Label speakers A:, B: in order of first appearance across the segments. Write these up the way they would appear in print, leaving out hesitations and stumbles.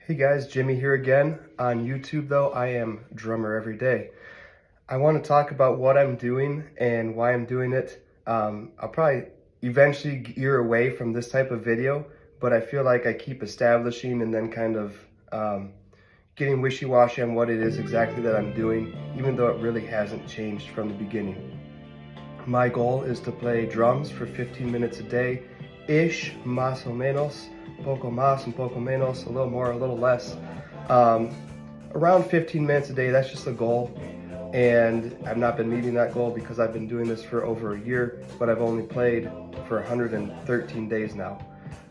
A: Hey guys, Jimmy here again. On YouTube though, I am Drummer Every Day. I want to talk about what I'm doing and why I'm doing it. I'll probably eventually gear away from this type of video, but I feel like I keep establishing and then kind of getting wishy-washy on what it is exactly that I'm doing, even though it really hasn't changed from the beginning. My goal is to play drums for 15 minutes a day-ish, más o menos, poco más and poco menos, a little more, a little less. Around 15 minutes a day, that's just the goal. And I've not been meeting that goal because I've been doing this for over a year, but I've only played for 113 days now.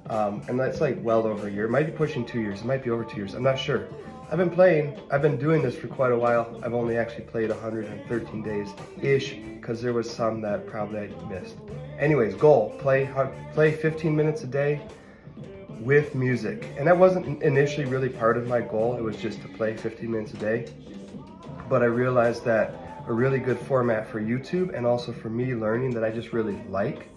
A: And that's like well over a year. It might be pushing 2 years, it might be over 2 years, I'm not sure. I've been doing this for quite a while. I've only actually played 113 days-ish, because there was some that probably I missed. Anyways, goal, play 15 minutes a day with music. And that wasn't initially really part of my goal, it was just to play 15 minutes a day. But I realized that a really good format for YouTube and also for me learning that I just really like.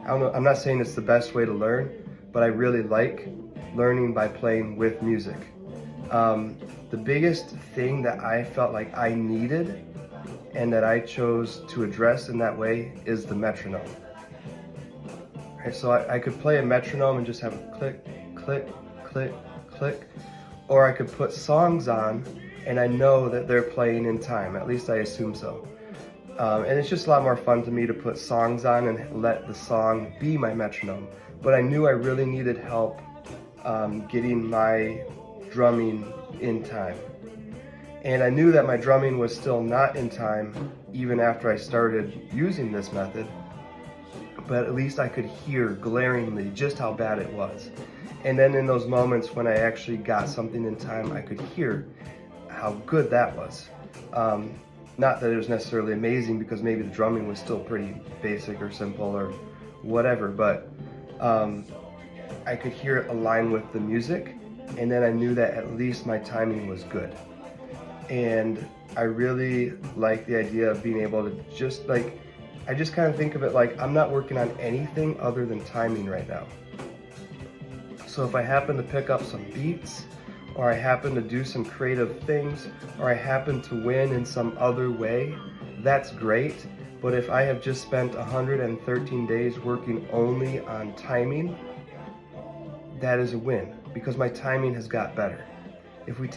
A: I don't know, I'm not saying it's the best way to learn, but I really like learning by playing with music. The biggest thing that I felt like I needed and that I chose to address in that way is the metronome. Right, so I could play a metronome and just have a click, click, click, click, or I could put songs on and I know that they're playing in time, at least I assume so. And it's just a lot more fun to me to put songs on and let the song be my metronome. But I knew I really needed help getting my drumming in time. And I knew that my drumming was still not in time even after I started using this method, but at least I could hear glaringly just how bad it was. And then in those moments when I actually got something in time, I could hear how good that was. Not that it was necessarily amazing, because maybe the drumming was still pretty basic or simple or whatever, but I could hear it align with the music, and then I knew that at least my timing was good. And I really like the idea of being able to just I just kind of think of it like I'm not working on anything other than timing right now. So if I happen to pick up some beats, or I happen to do some creative things, or I happen to win in some other way, that's great. But if I have just spent 113 days working only on timing, that is a win, because my timing has got better. If we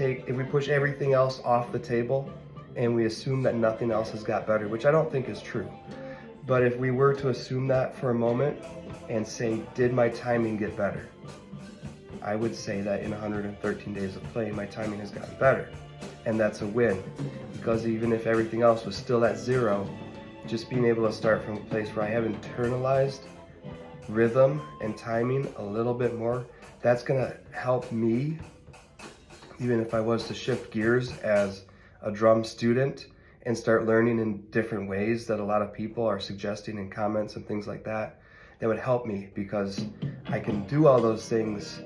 A: push everything else off the table and we assume that nothing else has got better, which I don't think is true, but if we were to assume that for a moment and say, did my timing get better? I would say that in 113 days of playing, my timing has gotten better. And that's a win, because even if everything else was still at zero, just being able to start from a place where I have internalized rhythm and timing a little bit more, that's gonna help me, even if I was to shift gears as a drum student and start learning in different ways that a lot of people are suggesting in comments and things like that, that would help me, because I can do all those things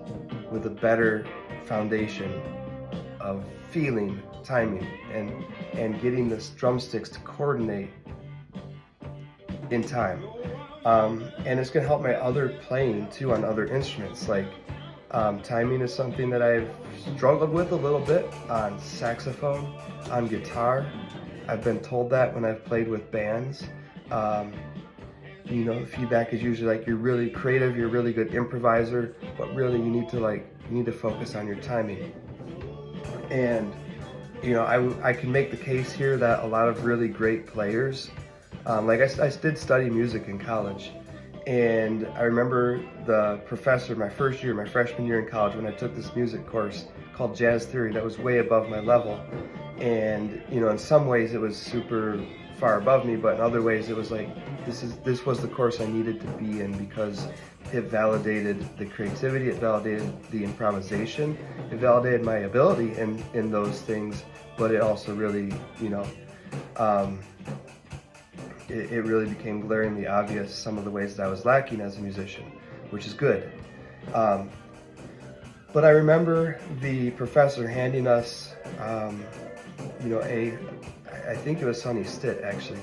A: with a better foundation of feeling, timing, and getting the drumsticks to coordinate in time. And it's gonna help my other playing too on other instruments. Like timing is something that I've struggled with a little bit on saxophone, on guitar. I've been told that when I've played with bands. You know, feedback is usually like, you're really creative, you're a really good improviser, but really you need to focus on your timing. And you know, I can make the case here that a lot of really great players, like I did study music in college, and I remember the professor my first year, my freshman year in college, when I took this music course called Jazz Theory that was way above my level. And you know, in some ways it was super far above me, but in other ways it was like, this was the course I needed to be in, because it validated the creativity, it validated the improvisation, it validated my ability in those things, but it also really, you know, it really became glaringly obvious some of the ways that I was lacking as a musician, which is good. But I remember the professor handing us, you know, I think it was Sonny Stitt actually.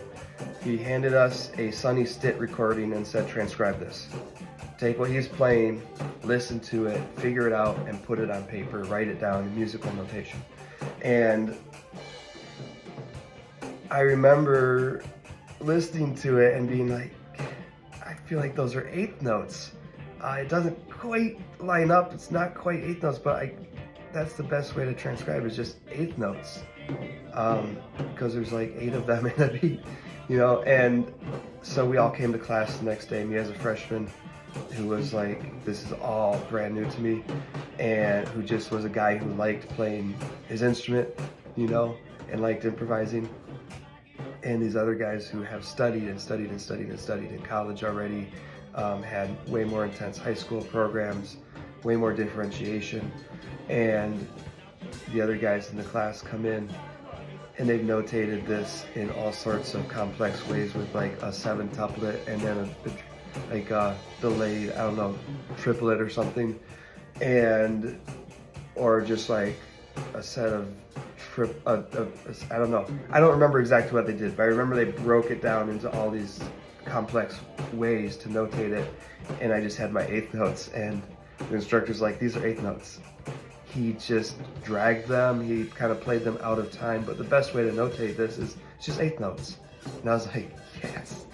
A: He handed us a Sonny Stitt recording and said, transcribe this. take what he's playing, listen to it, figure it out, and put it on paper, write it down in musical notation. And I remember listening to it and being like, I feel like those are eighth notes. It doesn't quite line up. It's not quite eighth notes, but that's the best way to transcribe it, is just eighth notes. Because there's like 8 of them in a beat, you know? And so we all came to class the next day, me as a freshman, who was like, this is all brand new to me, and who just was a guy who liked playing his instrument, you know, and liked improvising. And these other guys who have studied and studied and studied and studied in college already, had way more intense high school programs, way more differentiation. And the other guys in the class come in and they've notated this in all sorts of complex ways with like a 7-tuplet and then a delayed, I don't know, triplet or something, and or just like a set of I don't know. I don't remember exactly what they did, but I remember they broke it down into all these complex ways to notate it, and I just had my eighth notes, and the instructor's like, these are eighth notes. He just dragged them, he kind of played them out of time, but the best way to notate this is it's just eighth notes. And I was like, yes.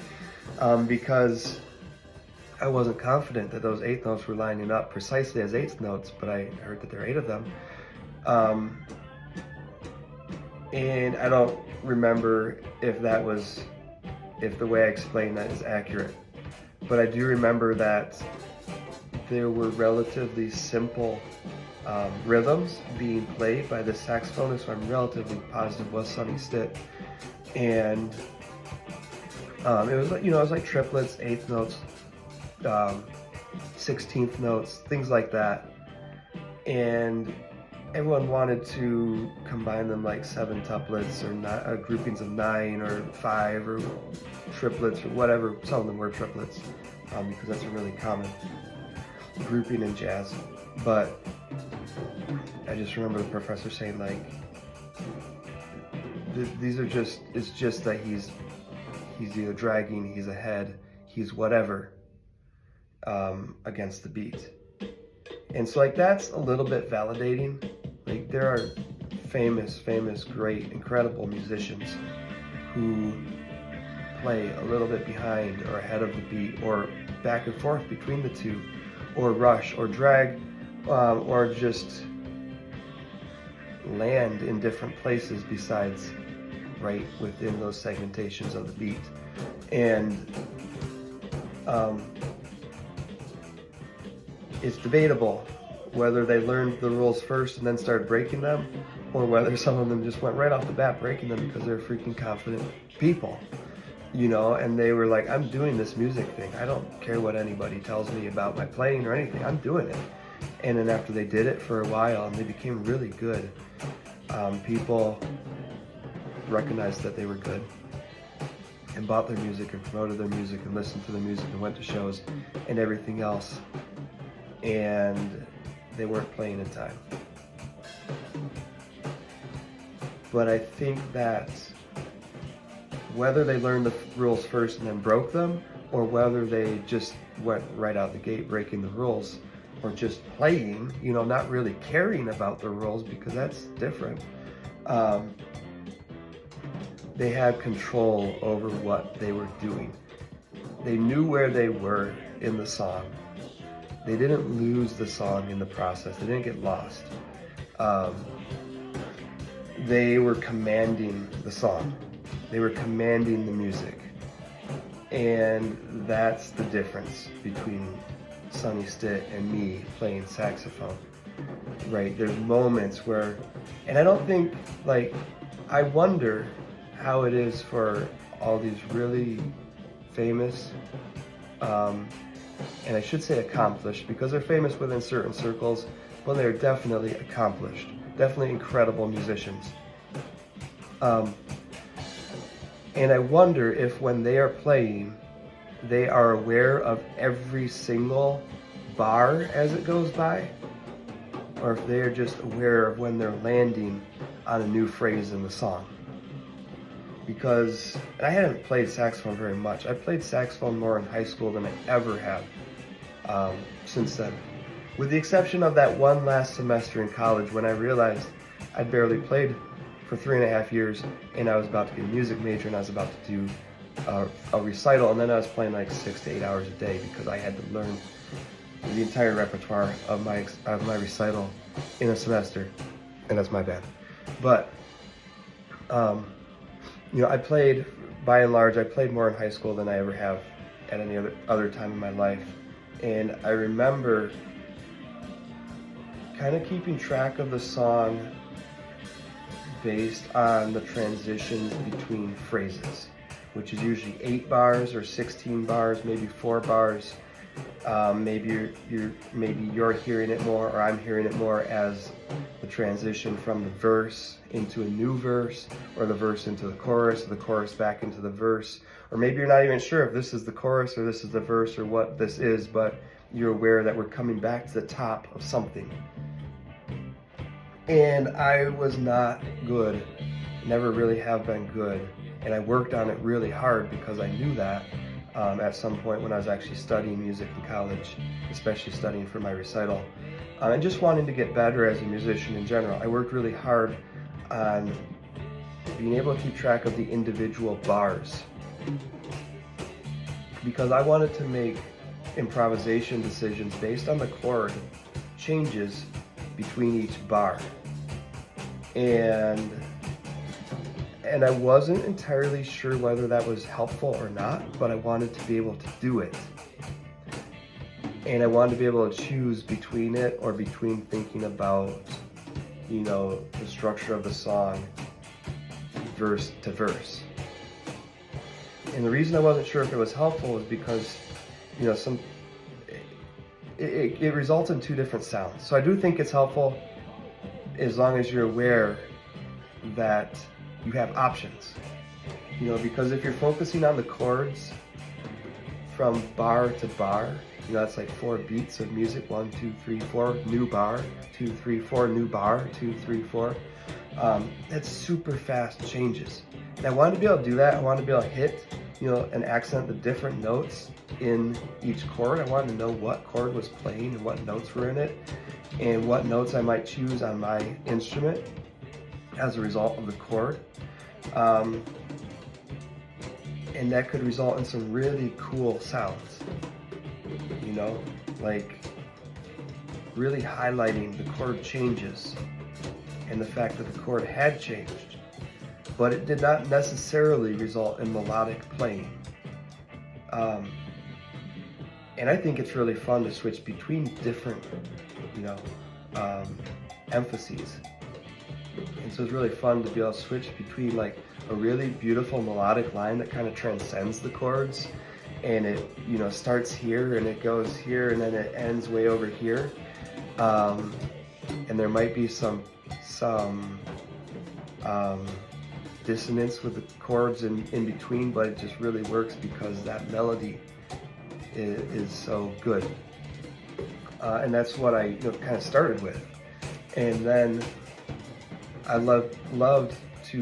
A: Because I wasn't confident that those eighth notes were lining up precisely as eighth notes, but I heard that there are 8 of them. And I don't remember if the way I explained that is accurate, but I do remember that there were relatively simple rhythms being played by the saxophonist, who I'm relatively positive was Sonny Stitt, and it was like, you know, it was like triplets, eighth notes, 16th notes, things like that, and everyone wanted to combine them like 7-tuplets or groupings of 9 or 5 or triplets or whatever. Some of them were triplets, because that's a really common grouping in jazz. But I just remember the professor saying like, these are just, it's just that he's either dragging, he's ahead, he's whatever, against the beat. And so like that's a little bit validating. Like there are famous, great, incredible musicians who play a little bit behind or ahead of the beat, or back and forth between the two, or rush or drag, or just land in different places besides right within those segmentations of the beat. And it's debatable whether they learned the rules first and then started breaking them, or whether some of them just went right off the bat breaking them because they're freaking confident people, you know, and they were like, I'm doing this music thing. I don't care what anybody tells me about my playing or anything. I'm doing it. And then after they did it for a while and they became really good, people recognized that they were good and bought their music and promoted their music and listened to their music and went to shows and everything else. And they weren't playing in time. But I think that whether they learned the rules first and then broke them, or whether they just went right out the gate breaking the rules, or just playing, you know, not really caring about the rules, because that's different. They had control over what they were doing. They knew where they were in the song. They didn't lose the song in the process. They didn't get lost. They were commanding the song. They were commanding the music. And that's the difference between Sonny Stitt and me playing saxophone, right? There's moments where, and I don't think, like, I wonder how it is for all these really famous, and I should say accomplished, because they're famous within certain circles, but they're definitely accomplished, definitely incredible musicians. And I wonder if when they are playing, they are aware of every single bar as it goes by, or if they are just aware of when they're landing on a new phrase in the song. Because I hadn't played saxophone very much. I played saxophone more in high school than I ever have since then. With the exception of that one last semester in college when I realized I'd barely played for 3.5 years and I was about to get a music major and I was about to do a recital, and then I was playing like 6 to 8 hours a day because I had to learn the entire repertoire of my recital in a semester, and that's my bad. But I played, by and large, I played more in high school than I ever have at any other time in my life, and I remember kind of keeping track of the song based on the transitions between phrases, which is usually 8 bars or 16 bars, maybe 4 bars. Maybe you're hearing it more, or I'm hearing it more as the transition from the verse into a new verse, or the verse into the chorus, or the chorus back into the verse. Or maybe you're not even sure if this is the chorus or this is the verse or what this is, but you're aware that we're coming back to the top of something. And I was not good, never really have been good. And I worked on it really hard because I knew that at some point when I was actually studying music in college, especially studying for my recital, and just wanting to get better as a musician in general. I worked really hard on being able to keep track of the individual bars because I wanted to make improvisation decisions based on the chord changes between each bar. And I wasn't entirely sure whether that was helpful or not, but I wanted to be able to do it. And I wanted to be able to choose between it or between thinking about, the structure of the song verse to verse. And the reason I wasn't sure if it was helpful is because, it results in 2 different sounds. So I do think it's helpful as long as you're aware that you have options, because if you're focusing on the chords from bar to bar, that's like 4 beats of music, 1, 2, 3, 4, new bar, 2, 3, 4, new bar, 2, 3, 4. That's super fast changes. And I wanted to be able to do that. I wanted to be able to hit, and accent the different notes in each chord. I wanted to know what chord was playing and what notes were in it, and what notes I might choose on my instrument as a result of the chord. And that could result in some really cool sounds, like really highlighting the chord changes and the fact that the chord had changed, but it did not necessarily result in melodic playing. And I think it's really fun to switch between different, emphases. And so it's really fun to be able to switch between like a really beautiful melodic line that kind of transcends the chords, and it starts here and it goes here and then it ends way over here, and there might be some dissonance with the chords in between, but it just really works because that melody is so good, and that's what I kind of started with. And then I loved to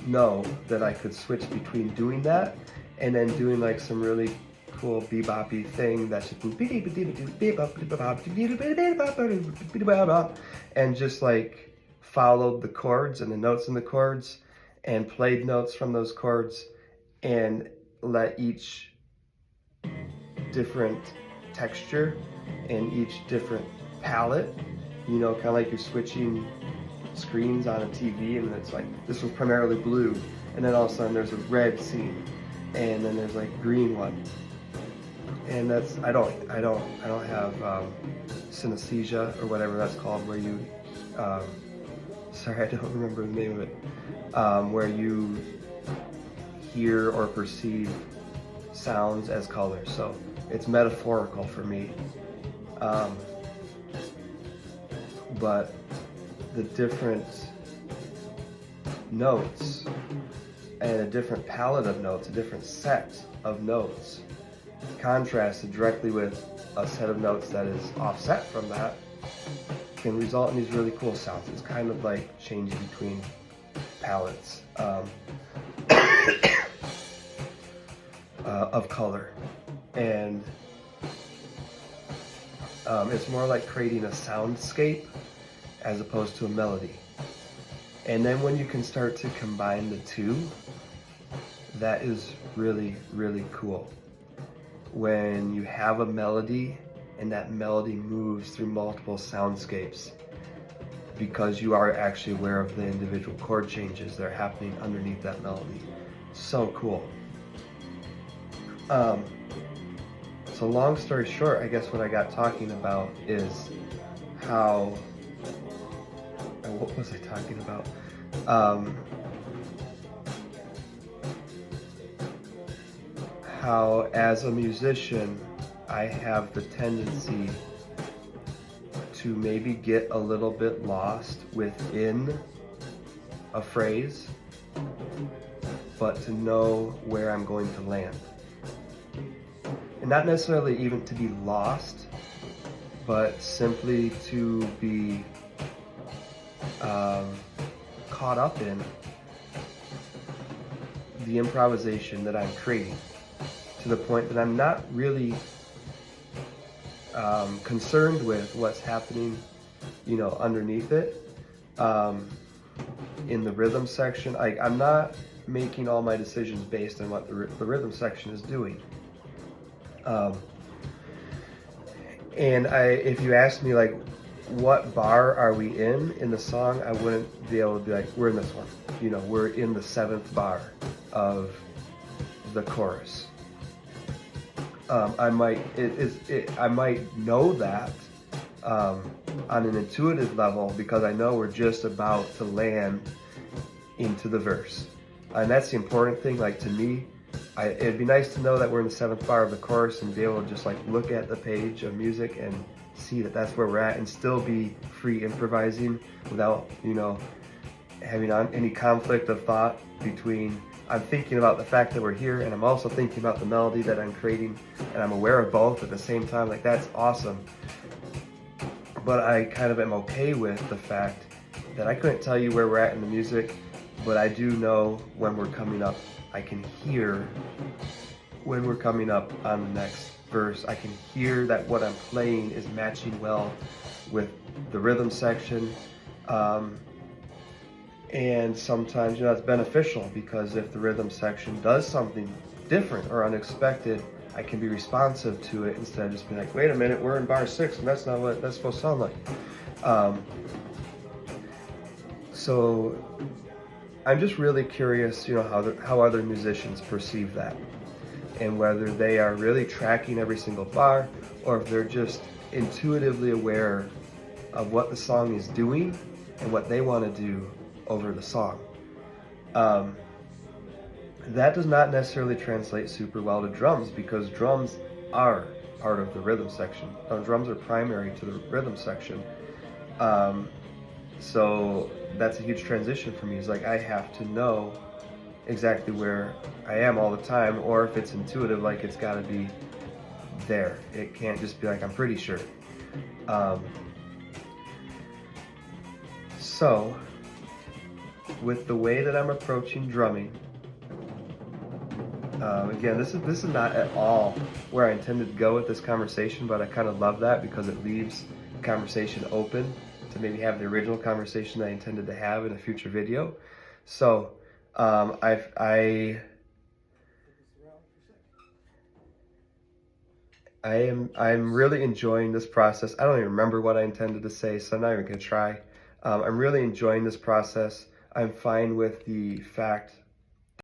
A: know that I could switch between doing that and then doing like some really cool beboppy thing that's just and just like followed the chords and the notes in the chords and played notes from those chords and let each different texture and each different palette, kind of like you're switching screens on a TV, and it's like this was primarily blue, and then all of a sudden there's a red scene, and then there's like green one, and that's I don't have synesthesia or whatever that's called, where you sorry, I don't remember the name of it, where you hear or perceive sounds as colors, so it's metaphorical for me, but the different notes and a different palette of notes, a different set of notes, contrasted directly with a set of notes that is offset from that, can result in these really cool sounds. It's kind of like changing between palettes of color. And It's more like creating a soundscape as opposed to a melody. And then when you can start to combine the two, that is really, really cool. When you have a melody and that melody moves through multiple soundscapes because you are actually aware of the individual chord changes that are happening underneath that melody. So cool. So long story short, I guess what I got talking about is how, what was I talking about? How as a musician, I have the tendency to maybe get a little bit lost within a phrase, but to know where I'm going to land. And not necessarily even to be lost, but simply to be caught up in the improvisation that I'm creating, to the point that I'm not really concerned with what's happening, underneath it, in the rhythm section. I'm not making all my decisions based on what the rhythm section is doing. And if you ask me like, what bar are we in the song, I wouldn't be able to be like, we're in this one. We're in the 7th bar of the chorus. I might know that on an intuitive level because I know we're just about to land into the verse. And that's the important thing. Like, to me, it'd be nice to know that we're in the 7th bar of the chorus and be able to just like look at the page of music and see that that's where we're at, and still be free improvising without, having any conflict of thought between, I'm thinking about the fact that we're here and I'm also thinking about the melody that I'm creating, and I'm aware of both at the same time. Like, that's awesome. But I kind of am okay with the fact that I couldn't tell you where we're at in the music, but I do know when we're coming up. I can hear when we're coming up on the next verse. I can hear that what I'm playing is matching well with the rhythm section. And sometimes, it's beneficial, because if the rhythm section does something different or unexpected, I can be responsive to it instead of just being like, wait a minute, we're in bar 6 and that's not what that's supposed to sound like. So I'm just really curious, how other musicians perceive that, and whether they are really tracking every single bar, or if they're just intuitively aware of what the song is doing and what they want to do over the song. That does not necessarily translate super well to drums, because drums are part of the rhythm section. Drums are primary to the rhythm section. So that's a huge transition for me. It's like, I have to know exactly where I am all the time, or if it's intuitive, like, it's got to be there. It can't just be like, I'm pretty sure. So with the way that I'm approaching drumming, again, this is not at all where I intended to go with this conversation, but I kind of love that because it leaves the conversation open to maybe have the original conversation that I intended to have in a future video. So I'm really enjoying this process. I don't even remember what I intended to say, so I'm not even gonna try. I'm really enjoying this process. I'm fine with the fact